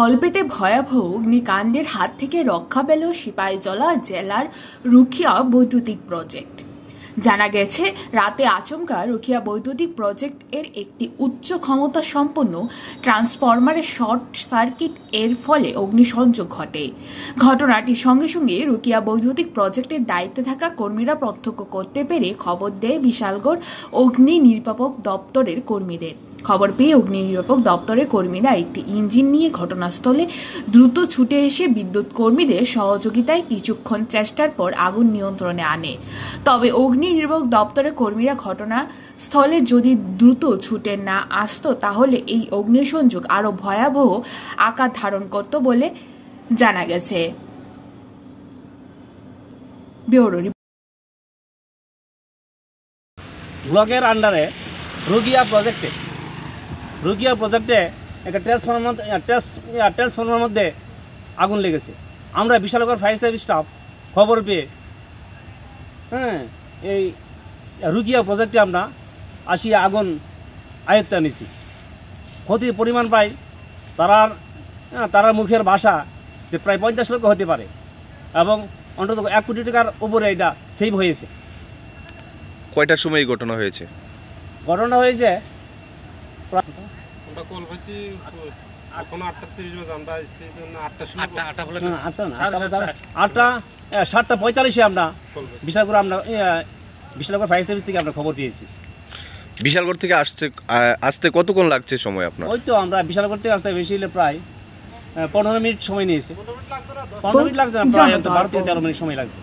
অল্পেতে ভয়াবহ অগ্নিকাণ্ডের হাত থেকে রক্ষা পেল সিপাহীজলা জেলার রুখিয়া বৈদ্যুতিক প্রজেক্ট। জানা গেছে, রাতে আচমকা রুখিয়া বৈদ্যুতিক প্রজেক্ট এর একটি উচ্চ ক্ষমতা সম্পন্ন ট্রান্সফরমারের শর্ট সার্কিট এর ফলে অগ্নিসংযোগ ঘটে। ঘটনাটির সঙ্গে সঙ্গে রুখিয়া বৈদ্যুতিক প্রজেক্টের দায়িত্বে থাকা কর্মীরা প্রত্যক্ষ করতে পেরে খবর দেয় বিশালগড় অগ্নি নির্বাপক দপ্তরের কর্মীদের। খবর পেয়ে অগ্নি নির্বাপক দপ্তরের কর্মীরা একটি ইঞ্জিন নিয়ে ঘটনাস্থলে দ্রুত ছুটে এসে বিদ্যুৎ কর্মীদের সহযোগিতায় কিছুক্ষণ চেষ্টার পর আগুন নিয়ন্ত্রণে আনে। তবে অগ্নি নির্বাপক দপ্তরের কর্মীরা ঘটনাস্থলে যদি দ্রুত ছুটে না আসতো তাহলে এই অগ্নিসংযোগ আরো ভয়াবহ আকার ধারণ করত বলে জানা গেছে। ব্লকের আন্ডারে রুখিয়া প্রজেক্টে একটা ট্রান্সফরমার মধ্যে আগুন লেগেছে। আমরা বিশালগড় ফায়ার সার্ভিস স্টাফ খবর পেয়ে এই রুখিয়া প্রজেক্টে আমরা আসিয়া আগুন আয়ত্তে নিছি। ক্ষতির পরিমাণ পাই তারার মুখের ভাষা যে প্রায় 50 লক্ষ হতে পারে এবং অন্তত 1 কোটি টাকার উপরে এটা সেভ হয়েছে। কয়টার সময় এই ঘটনা হয়েছে? ঘটনা হয়েছে আটটা 7:45 আমরা বিশালগড় ফায়ার সার্ভিস থেকে আমরা খবর পেয়েছি। বিশালগড় থেকে আসতে কতক্ষণ লাগছে সময় আপনার? ওই তো আমরা বিশালগড় থেকে আসতে বেশি হলে প্রায় 15 মিনিট সময় নিয়েছি। 15 মিনিট লাগছে না, প্রায় 12 থেকে 13 মিনিট সময় লাগছে।